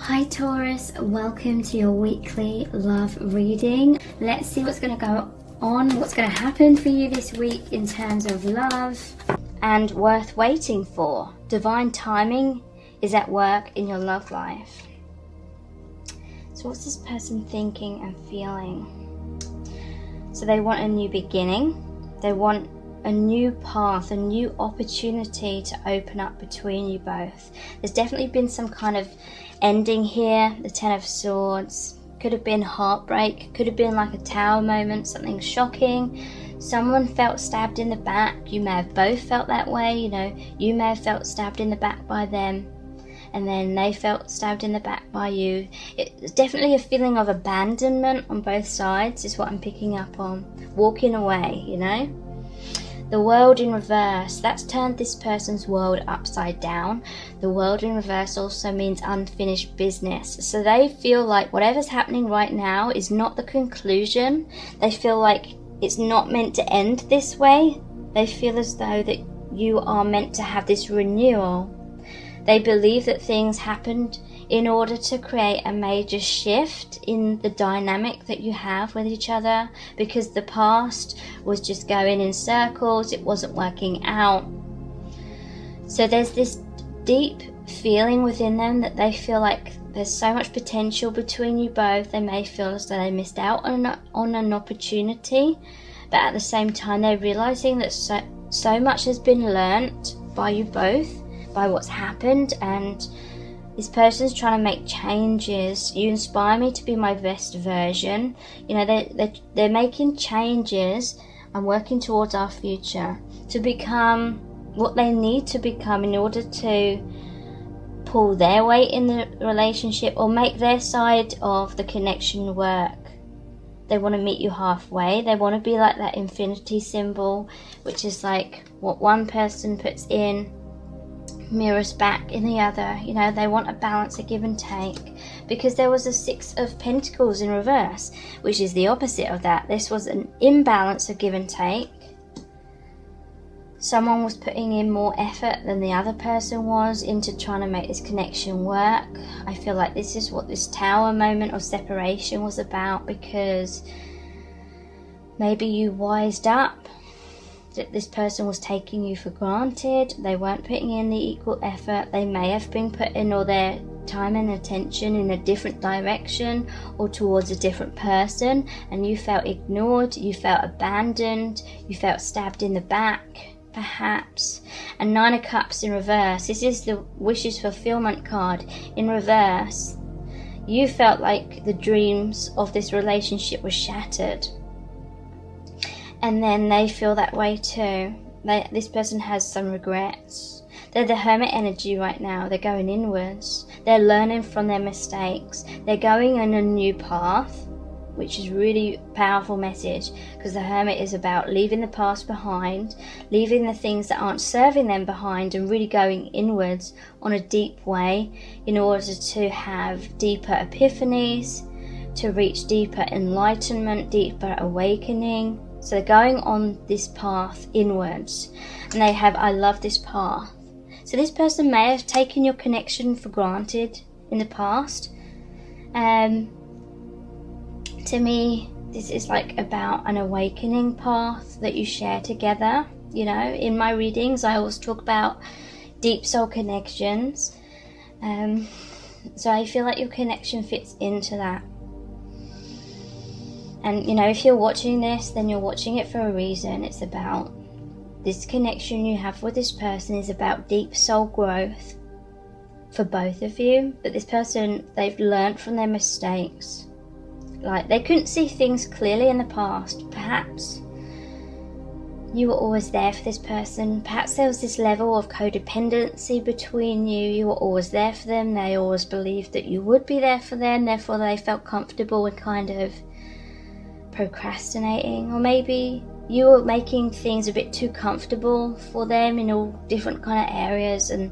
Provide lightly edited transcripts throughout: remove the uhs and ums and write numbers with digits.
Hi Taurus, welcome to your weekly love reading. Let's see what's going to go on, what's going to happen for you this week in terms of love and worth waiting for. Divine timing is at work in your love life. So what's this person thinking and feeling? So they want a new beginning. They want a new path, a new opportunity to open up between you both. There's definitely been some kind of ending here. The Ten of Swords could have been heartbreak, could have been like a tower moment, something shocking. Someone felt stabbed in the back. You may have both felt that way. You may have felt stabbed in the back by them, and then they felt stabbed in the back by you. It's definitely a feeling of abandonment on both sides is what I'm picking up on. Walking away, The World in reverse, that's turned this person's world upside down. The World in reverse also means unfinished business. So they feel like whatever's happening right now is not the conclusion. They feel like it's not meant to end this way. They feel as though that you are meant to have this renewal. They believe that things happened in order to create a major shift in the dynamic that you have with each other, because the past was just going in circles, it wasn't working out. So there's this deep feeling within them that they feel like there's so much potential between you both. They may feel as though they missed out on an opportunity, but at the same time they're realizing that so much has been learnt by you both, by what's happened, and this person's trying to make changes. You inspire me to be my best version. They're making changes and working towards our future to become what they need to become in order to pull their weight in the relationship or make their side of the connection work. They want to meet you halfway. They want to be like that infinity symbol, which is like what one person puts in mirrors back in the other. They want a balance, a give and take, because there was a Six of Pentacles in reverse, which is the opposite of that. This was an imbalance of give and take. Someone was putting in more effort than the other person was into trying to make this connection work. I feel like this is what this tower moment of separation was about, because maybe you wised up that this person was taking you for granted. They weren't putting in the equal effort. They may have been putting all their time and attention in a different direction or towards a different person, and you felt ignored, you felt abandoned, you felt stabbed in the back perhaps. And Nine of Cups in reverse, this is the wishes fulfillment card in reverse. You felt like the dreams of this relationship were shattered, and then they feel that way too. This person has some regrets. They're the Hermit energy right now. They're going inwards. They're learning from their mistakes. They're going on a new path, which is really powerful message, because the Hermit is about leaving the past behind, leaving the things that aren't serving them behind, and really going inwards on a deep way in order to have deeper epiphanies, to reach deeper enlightenment, deeper awakening. So they're going on this path inwards, and they have, I love this path. So this person may have taken your connection for granted in the past. To me, this is like about an awakening path that you share together. In my readings, I always talk about deep soul connections. So I feel like your connection fits into that. And if you're watching this, then you're watching it for a reason. It's about this connection you have with this person is about deep soul growth for both of you. But this person, they've learned from their mistakes. Like, they couldn't see things clearly in the past. Perhaps you were always there for this person. Perhaps there was this level of codependency between you. You were always there for them. They always believed that you would be there for them. Therefore, they felt comfortable with kind of procrastinating, or maybe you were making things a bit too comfortable for them in all different kind of areas. And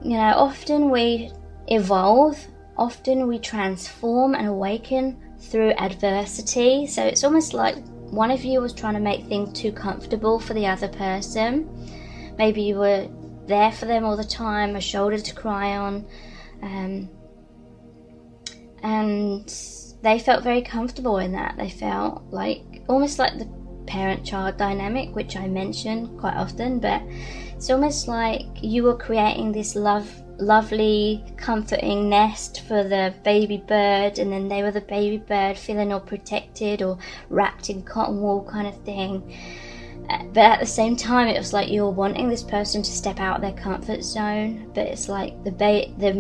often we evolve, often we transform and awaken through adversity. So it's almost like one of you was trying to make things too comfortable for the other person. Maybe you were there for them all the time, a shoulder to cry on, And they felt very comfortable in that. They felt like almost like the parent-child dynamic, which I mention quite often, but it's almost like you were creating this lovely, comforting nest for the baby bird, and then they were the baby bird feeling all protected or wrapped in cotton wool kind of thing. But at the same time, it was like you were wanting this person to step out of their comfort zone, but it's like the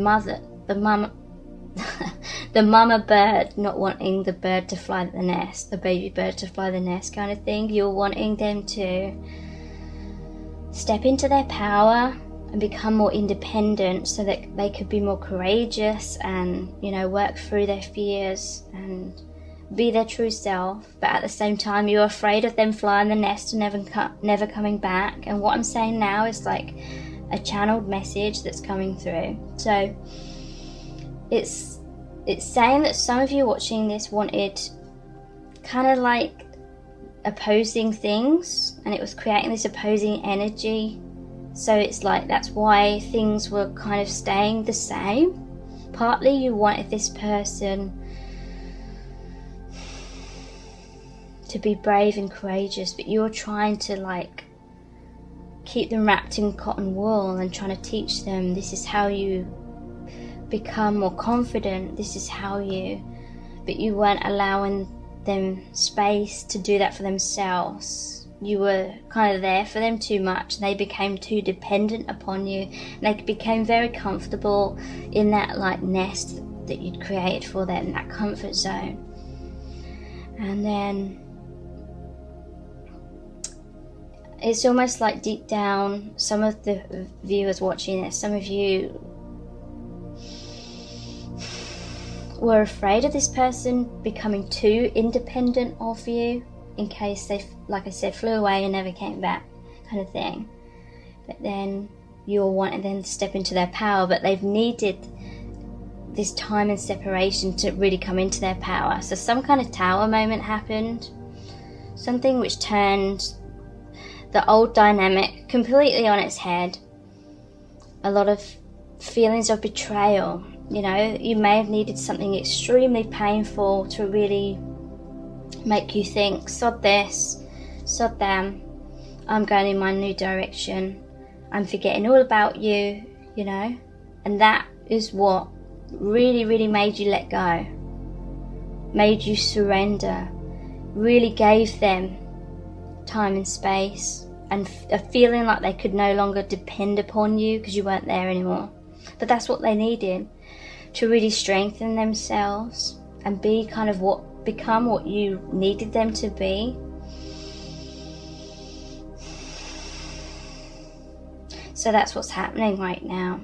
mama bird not wanting the bird to fly the nest, the baby bird to fly the nest kind of thing. You're wanting them to step into their power and become more independent so that they could be more courageous and, you know, work through their fears and be their true self. But at the same time, you're afraid of them flying the nest and never coming back. And what I'm saying now is like a channeled message that's coming through. So it's saying that some of you watching this wanted kind of like opposing things, and it was creating this opposing energy. So it's like that's why things were kind of staying the same. Partly you wanted this person to be brave and courageous, but you're trying to like keep them wrapped in cotton wool and trying to teach them this is how you become more confident, this is how you, but you weren't allowing them space to do that for themselves. You were kind of there for them too much. They became too dependent upon you, and they became very comfortable in that like nest that you'd created for them, that comfort zone. And then it's almost like deep down, some of the viewers watching this, some of you were afraid of this person becoming too independent of you in case they, like I said, flew away and never came back kind of thing. But then you're wanting them to step into their power, but they've needed this time and separation to really come into their power. So some kind of tower moment happened, something which turned the old dynamic completely on its head. A lot of feelings of betrayal. You know, you may have needed something extremely painful to really make you think, sod this, sod them, I'm going in my new direction, I'm forgetting all about you, you know. And that is what really, really made you let go, made you surrender, really gave them time and space and a feeling like they could no longer depend upon you because you weren't there anymore. But that's what they needed to really strengthen themselves and be kind of become what you needed them to be. So that's what's happening right now.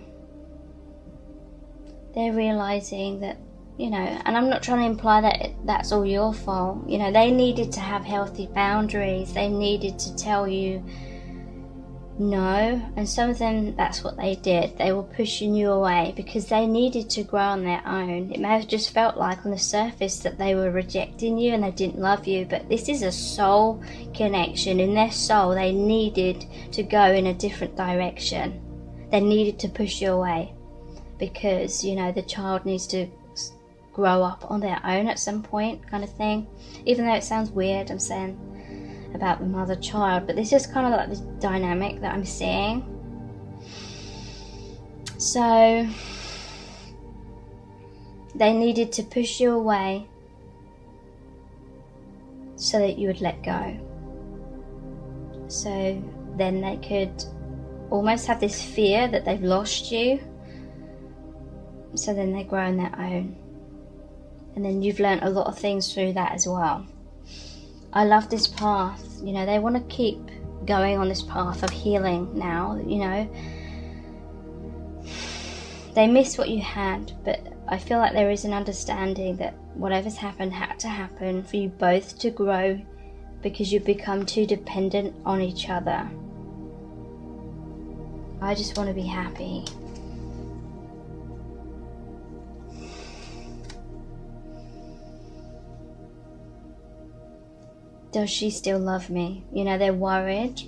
They're realizing that, you know, and I'm not trying to imply that that's all your fault. You know, they needed to have healthy boundaries. They needed to tell you no, and some of them, that's what they did. They were pushing you away because they needed to grow on their own. It may have just felt like on the surface that they were rejecting you and they didn't love you, but this is a soul connection. In their soul, they needed to go in a different direction. They needed to push you away because, you know, the child needs to grow up on their own at some point kind of thing. Even though it sounds weird, I'm saying about the mother-child, but this is kind of like the dynamic that I'm seeing. So they needed to push you away so that you would let go. So then they could almost have this fear that they've lost you. So then they grow on their own. And then you've learned a lot of things through that as well. I love this path. You know, they want to keep going on this path of healing now, you know. They miss what you had, but I feel like there is an understanding that whatever's happened had to happen for you both to grow because you've become too dependent on each other. I just want to be happy. Does she still love me? You know, they're worried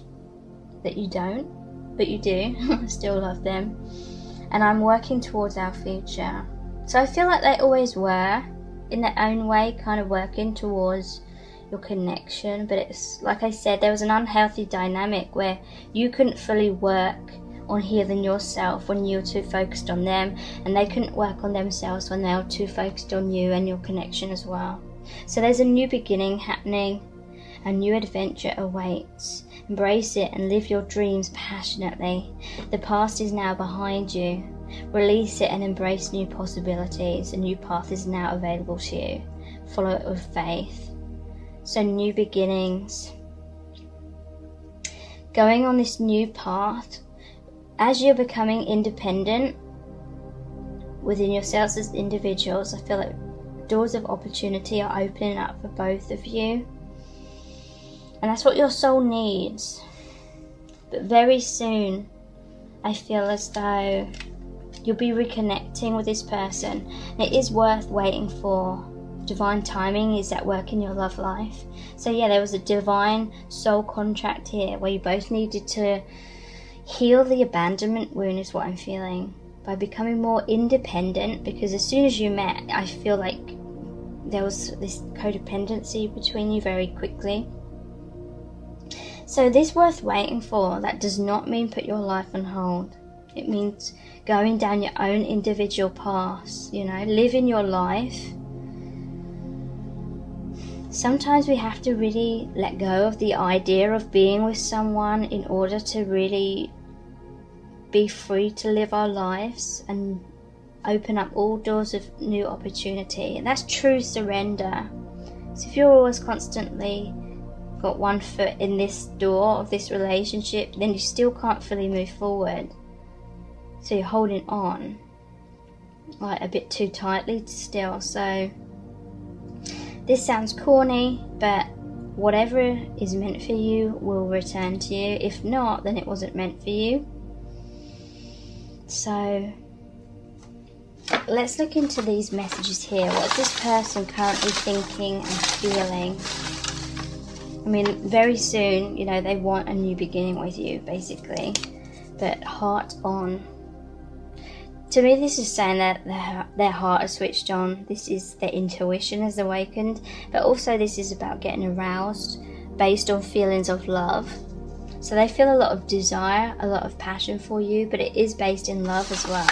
that you don't, but you do still love them. and I'm working towards our future. So I feel like they always were, in their own way, kind of working towards your connection. But it's like I said, there was an unhealthy dynamic where you couldn't fully work on healing yourself when you were too focused on them, and they couldn't work on themselves when they were too focused on you and your connection as well. So there's a new beginning happening. A new adventure awaits. Embrace it and live your dreams passionately. The past is now behind you. Release it and embrace new possibilities. A new path is now available to you. Follow it with faith. So new beginnings. Going on this new path, as you're becoming independent within yourselves as individuals, I feel like doors of opportunity are opening up for both of you. And that's what your soul needs. But very soon, I feel as though you'll be reconnecting with this person. And it is worth waiting for. Divine timing is at work in your love life. So yeah, there was a divine soul contract here where you both needed to heal the abandonment wound, is what I'm feeling, by becoming more independent. Because as soon as you met, I feel like there was this codependency between you very quickly. So this worth waiting for. That does not mean put your life on hold. It means going down your own individual paths, living your life. Sometimes we have to really let go of the idea of being with someone in order to really be free to live our lives and open up all doors of new opportunity. And that's true surrender. So if you're always constantly got one foot in this door of this relationship, then you still can't fully move forward. So you're holding on like a bit too tightly still. So this sounds corny, but whatever is meant for you will return to you. If not, then it wasn't meant for you. So let's look into these messages here. What's this person currently thinking and feeling? I mean, very soon, they want a new beginning with you, basically. But heart on. To me, this is saying that their heart is switched on. This is their intuition has awakened. But also this is about getting aroused based on feelings of love. So they feel a lot of desire, a lot of passion for you, but it is based in love as well.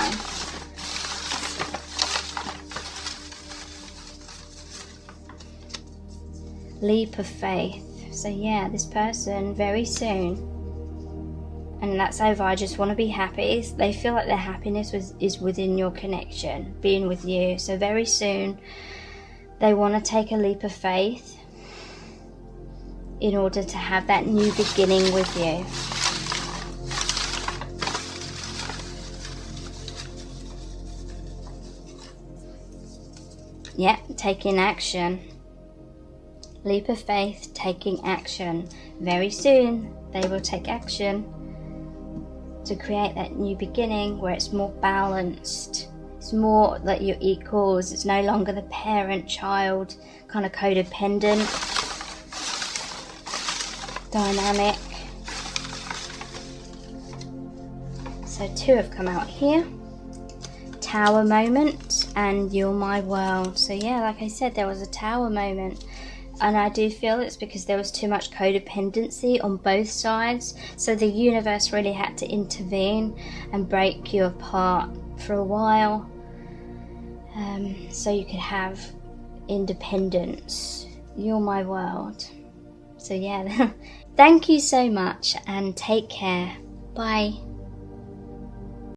Leap of faith. So yeah, this person very soon, and that's over, I just want to be happy. They feel like their happiness is within your connection, being with you. So very soon they want to take a leap of faith in order to have that new beginning with you. Yeah, taking action. Leap of faith, taking action. Very soon they will take action to create that new beginning where it's more balanced. It's more like you're equals. It's no longer the parent-child kind of codependent dynamic. So two have come out here. Tower moment and you're my world. So yeah, like I said, there was a tower moment. And I do feel it's because there was too much codependency on both sides. So the universe really had to intervene and break you apart for a while. So you could have independence. You're my world. So yeah, thank you so much and take care. Bye.